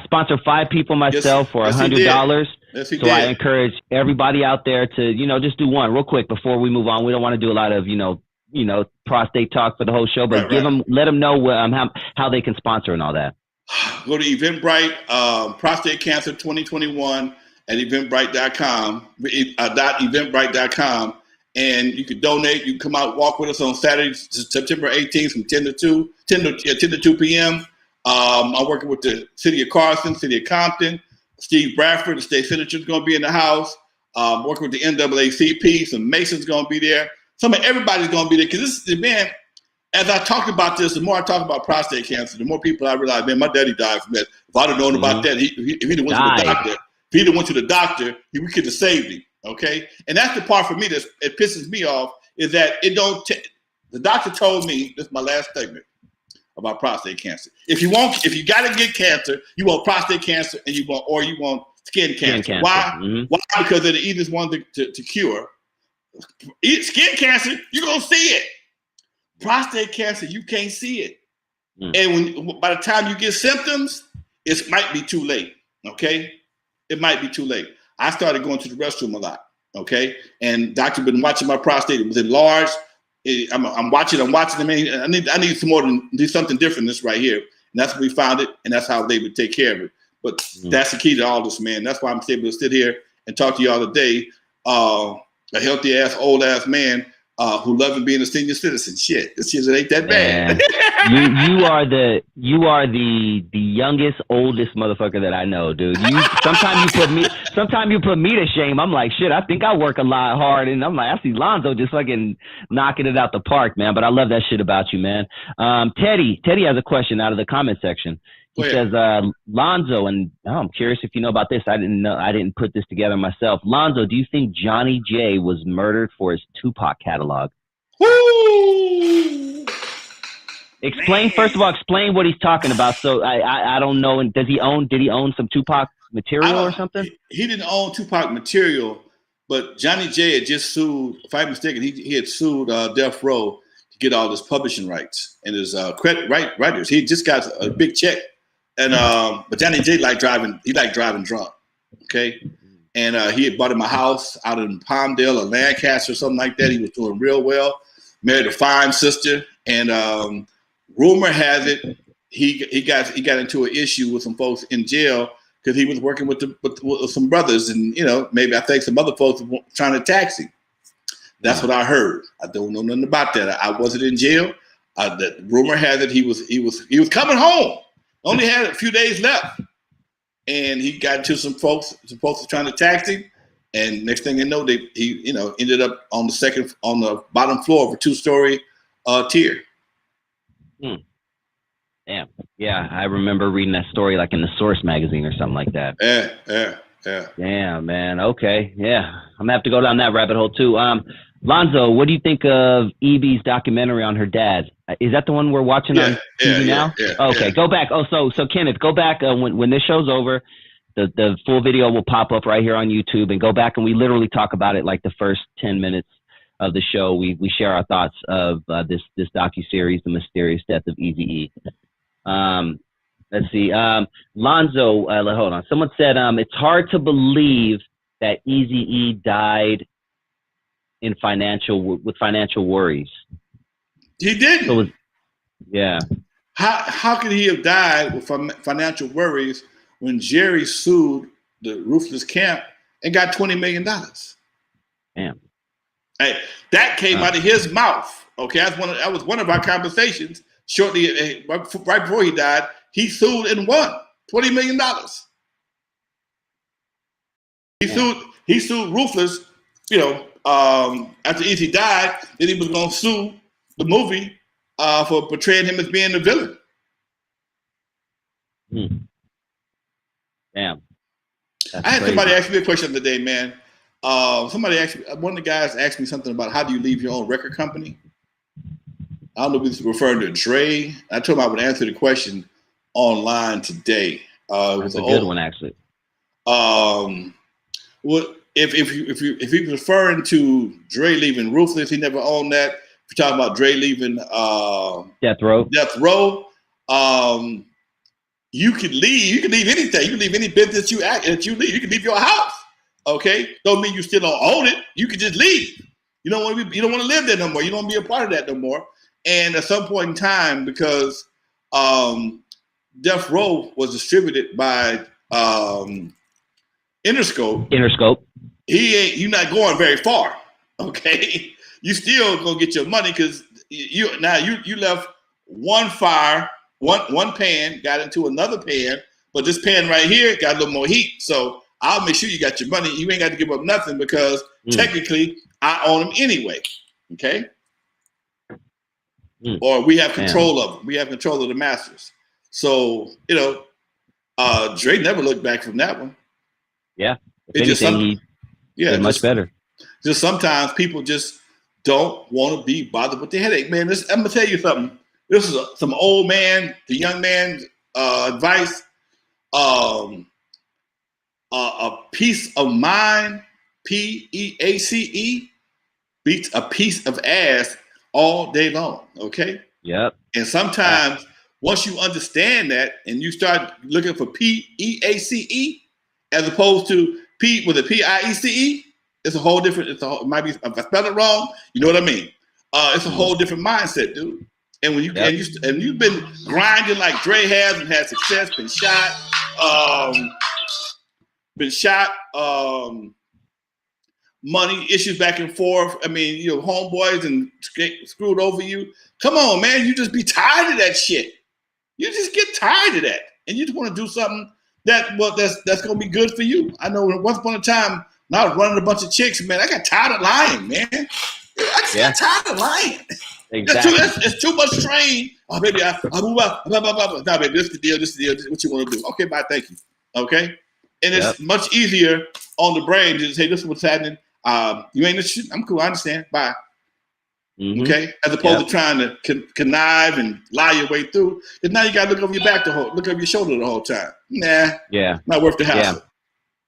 sponsor 5 people myself for $100. So I encourage everybody out there to, just do one real quick before we move on. We don't want to do a lot of, prostate talk for the whole show, but let them know how they can sponsor and all that. Go to Eventbrite, Prostate Cancer 2021 at eventbrite.com, .eventbrite.com. And you can donate. You can come out, walk with us on Saturday, September 18th from 10 to 2 p.m. I'm working with the city of Carson, city of Compton. Steve Bradford, the state senator, is going to be in the house. Working with the NAACP. Some Masons going to be there. Everybody's going to be there. Because man, as I talked about this, the more I talk about prostate cancer, the more people I realize, man, my daddy died from that. If I'd have known about that, if he didn't went to the doctor, we could have saved him. Okay, and that's the part for me that it pisses me off is that it don't. The doctor told me, this is my last statement about prostate cancer. If you got to get cancer, you want prostate cancer and you want skin cancer. Why? Why? Because they're the easiest one to cure. Skin cancer, you're gonna see it. Prostate cancer, you can't see it. And by the time you get symptoms, it might be too late. Okay, it might be too late. I started going to the restroom a lot, okay? And doctor been watching my prostate. It was enlarged. I'm watching. I mean, I need some more to do something different. This right here, and that's when we found it, and that's how they would take care of it. But that's the key to all this, man. That's why I'm able to sit here and talk to y'all today. A healthy ass, old ass man who loves being a senior citizen. Shit, this shit ain't that bad. you are the youngest, oldest motherfucker that I know, dude. Sometimes you put me to shame. I'm like, shit, I think I work a lot hard, and I'm like, I see Lonzo just fucking knocking it out the park, man. But I love that shit about you, man. Teddy has a question out of the comment section. He says, Lonzo, and I'm curious if you know about this. I didn't put this together myself. Lonzo, do you think Johnny J was murdered for his Tupac catalog? Woo! Explain first of all. Explain what he's talking about. So I don't know. And did he own some Tupac material or something? He didn't own Tupac material, but Johnny J had just sued. If I'm mistaken, he had sued Death Row to get all his publishing rights and his credit writers. He just got a big check, and but Johnny J liked driving. He liked driving drunk. Okay. And he had bought him a house out in Palmdale or Lancaster or something like that. He was doing real well. Married a fine sister, and rumor has it he got into an issue with some folks in jail because he was working with some brothers, and maybe I think some other folks were trying to tax him. That's what I heard. I don't know nothing about that. I wasn't in jail. The rumor has it he was coming home. Only had a few days left. And he got into some folks were trying to tax him, and next thing you know, he ended up on the bottom floor of a 2-story tier. Damn. Yeah, I remember reading that story like in the Source magazine or something like that. Yeah. Damn, man. Okay. Yeah, I'm gonna have to go down that rabbit hole too. Lonzo, what do you think of Evie's documentary on her dad? Is that the one we're watching on TV now? Yeah, okay, go back. Oh, so Kenneth, go back when this show's over. The full video will pop up right here on YouTube, and go back and we literally talk about it like the first 10 minutes of the show. We share our thoughts of this docuseries, The Mysterious Death of Eazy-E. Let's see. Lonzo, hold on. Someone said it's hard to believe that Eazy-E died with financial worries. He didn't. So yeah. How could he have died with financial worries when Jerry sued the Ruthless Camp and got $20 million? Damn. Hey, that came out of his mouth. Okay, that was one of our conversations. Shortly, right before he died, he sued and won $20 million. He sued Ruthless. After Eazy died, then he was going to sue the movie for portraying him as being the villain. Damn. I had somebody ask me a question the other day, man. One of the guys asked me something about how do you leave your own record company? I don't know if he's referring to Dre. I told him I would answer the question online today. That's a good one, actually. Well, if he was referring to Dre leaving Ruthless, he never owned that. If you're talking about Dre leaving Death Row, you could leave. You can leave anything. You can leave any business that you leave. You can leave your house. Okay, don't mean you still don't own it. You can just leave. You don't want to live there no more. You don't want to be a part of that no more. And at some point in time, because Death Row was distributed by Interscope. You're not going very far. Okay, you still gonna get your money because you left one fire, one pan got into another pan, but this pan right here got a little more heat. So I'll make sure you got your money. You ain't got to give up nothing because technically I own them anyway. Okay. Or we have control of them. We have control of the masters. So, Dre never looked back from that one. Yeah. If much better. Just sometimes people just don't want to be bothered with the headache. Man, I'm going to tell you something. This is some old man, the young man's advice. A piece of mind, PEACE, beats a piece of ass all day long, okay? Yep. And sometimes once you understand that and you start looking for PEACE as opposed to PIECE, it's a whole different, it might be, if I spell it wrong, you know what I mean? It's a whole different mindset, dude. And when you've been grinding like Dre has and had success, been shot, money issues back and forth. I mean, homeboys and screwed over you. Come on, man. You just be tired of that shit. You just get tired of that. And you just want to do something that's going to be good for you. I know once upon a time, when I was running a bunch of chicks, man, I got tired of lying, man. I just got tired of lying. Exactly. It's too much strain. Oh, baby, I move up. Blah, blah, blah, blah. Nah, baby, this is the deal. This is what you want to do. Okay, bye. Thank you. Okay? And it's much easier on the brain to say, this is what's happening. You ain't the shit. I'm cool. I understand. Bye. Okay, as opposed to trying to connive and lie your way through. Because now you got to look over your back look over your shoulder the whole time. Nah, not worth the hassle. Yeah.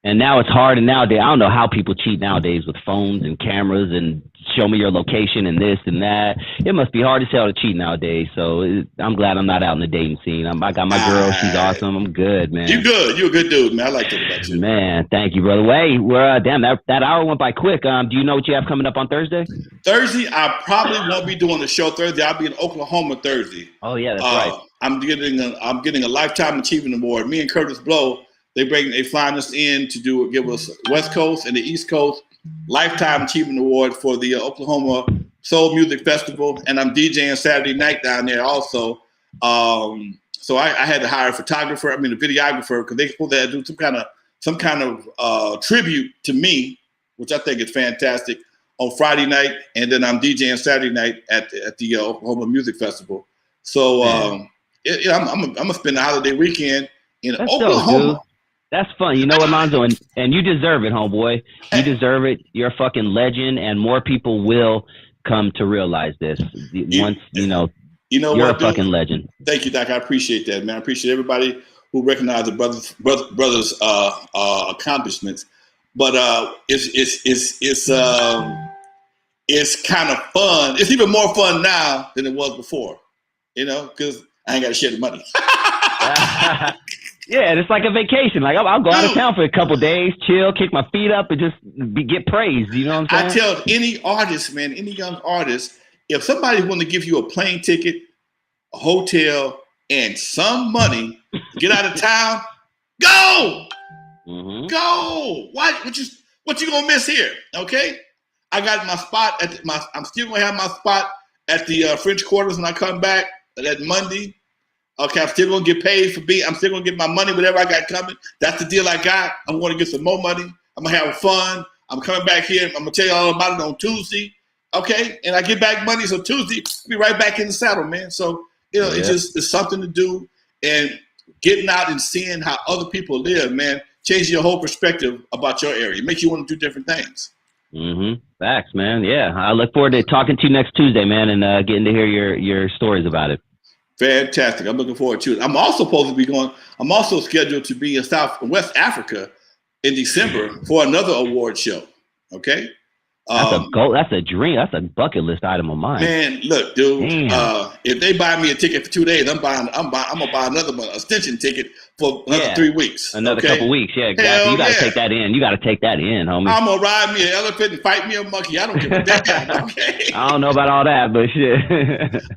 And now it's hard. And nowadays, I don't know how people cheat nowadays with phones and cameras and show me your location and this and that. It must be hard as hell to cheat nowadays. So I'm glad I'm not out in the dating scene. I got my girl. She's awesome. I'm good, man. You good. You're a good dude, man. I like that about you. Man, thank you, brother. Wait, damn, that hour went by quick. Do you know what you have coming up on Thursday? Thursday, I probably won't be doing the show Thursday. I'll be in Oklahoma Thursday. Oh, yeah, that's right. I'm getting a Lifetime Achievement Award. Me and Curtis Blow, they flying us in to give us West Coast and the East Coast Lifetime Achievement Award for the Oklahoma Soul Music Festival, and I'm DJing Saturday night down there also. So I had to hire a photographer, a videographer, because they supposed to do some kind of tribute to me, which I think is fantastic, on Friday night, and then I'm DJing Saturday night at the Oklahoma Music Festival. So I'm gonna spend the holiday weekend in Oklahoma. Dope, that's fun. You know what, Lonzo? And you deserve it, homeboy. You deserve it. You're a fucking legend, and more people will come to realize this. Once, you're a fucking legend. Thank you, Doc. I appreciate that, man. I appreciate everybody who recognize the brothers' accomplishments. But it's kind of fun. It's even more fun now than it was before, because I ain't got to share the money. Yeah, it's like a vacation. Like I'll go out of town for a couple days, chill, kick my feet up, and just get praised. You know what I'm saying? I tell any artist, man, any young artist, if somebody want to give you a plane ticket, a hotel, and some money to get out of town, go. Mm-hmm. Go. What you gonna miss here? Okay, I got my spot I'm still gonna have my spot at the French Quarters when I come back that Monday. Okay, I'm still gonna get paid I'm still gonna get my money, whatever I got coming. That's the deal I got. I'm gonna get some more money. I'm gonna have fun. I'm coming back here. I'm gonna tell you all about it on Tuesday. Okay, and I get back Monday, so Tuesday be right back in the saddle, man. So it's something to do, and getting out and seeing how other people live, man, changes your whole perspective about your area. It makes you want to do different things. Mm-hmm. Facts, man. Yeah, I look forward to talking to you next Tuesday, man, and getting to hear your stories about it. Fantastic. I'm looking forward to it. I'm also scheduled to be in West Africa in December for another award show. Okay. That's a goal. That's a dream. That's a bucket list item of mine. Man, look, dude. If they buy me a ticket for 2 days, I'm gonna buy another one, extension ticket for another 3 weeks. Another couple weeks. Yeah, exactly. Hell you gotta take that in. You gotta take that in, homie. I'm gonna ride me an elephant and fight me a monkey. I don't give a damn. Okay. I don't know about all that, but shit.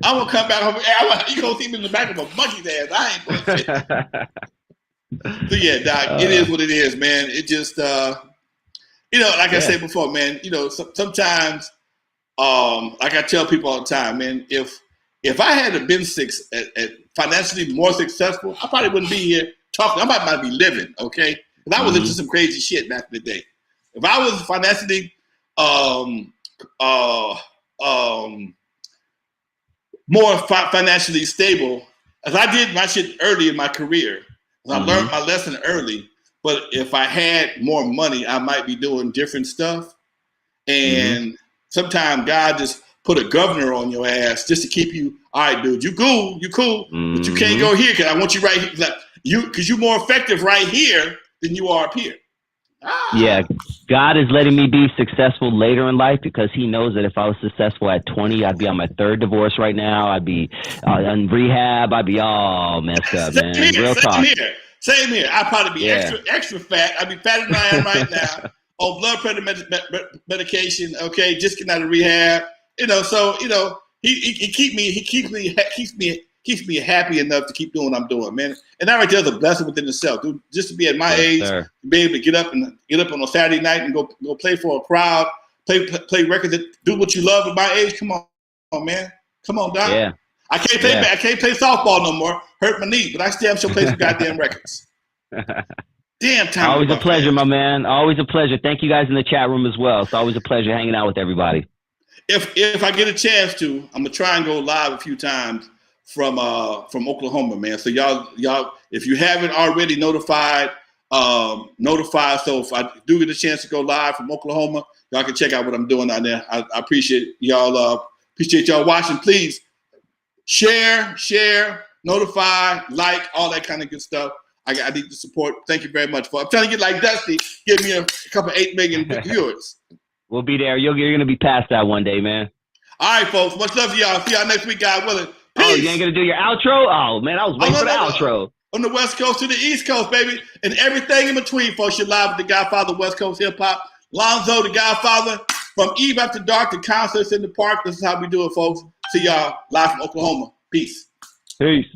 I'm gonna come back home. Hey, you gonna see me in the back of a monkey's ass. I ain't gonna shit. So yeah, Doc, it is what it is, man. It just like I said before, man, sometimes, like I tell people all the time, man, if I had been financially more successful, I probably wouldn't be here talking. I might be living, okay? Because I was into some crazy shit back in the day. If I was financially more financially stable, as I did my shit early in my career, I learned my lesson early. But if I had more money, I might be doing different stuff. And sometimes God just put a governor on your ass just to keep you, all right, dude, you cool, but you can't go here because I want you right here. Because you're more effective right here than you are up here. Yeah, God is letting me be successful later in life because he knows that if I was successful at 20, I'd be on my third divorce right now. I'd be in rehab. I'd be all messed up, man. Real talk. Same here. I'd probably be extra fat. I'd be fatter than I am right now on blood pressure medication. Okay, just getting out of rehab. So he keeps me happy enough to keep doing what I'm doing, man. And that right there is a blessing within itself, dude. Just to be at my age, be able to get up on a Saturday night and go play for a crowd, play records, do what you love at my age. Come on, man. Come on, Doc. Yeah. I can't play softball no more. Hurt my knee, but I still have to play some goddamn records. Damn time. Always a pleasure, my man. Always a pleasure. Thank you guys in the chat room as well. It's always a pleasure hanging out with everybody. If I get a chance to, I'm gonna try and go live a few times from Oklahoma, man. So y'all, if you haven't already notified. So if I do get a chance to go live from Oklahoma, y'all can check out what I'm doing out there. I appreciate y'all Appreciate y'all watching. Please share, notify, like, all that kind of good stuff. I need the support. Thank you very much. I'm trying to get like Dusty. Give me a couple 8 million viewers. We'll be there. You're going to be past that one day, man. All right, folks. Much love to y'all. See y'all next week, God willing. Peace. Oh, you ain't going to do your outro? Oh, man, I was waiting for the outro. On the West Coast to the East Coast, baby. And everything in between, folks. You're live with the Godfather, West Coast Hip Hop. Lonzo, the Godfather. From Eve After Dark to concerts in the park. This is how we do it, folks. See y'all live from Oklahoma. Peace. Peace.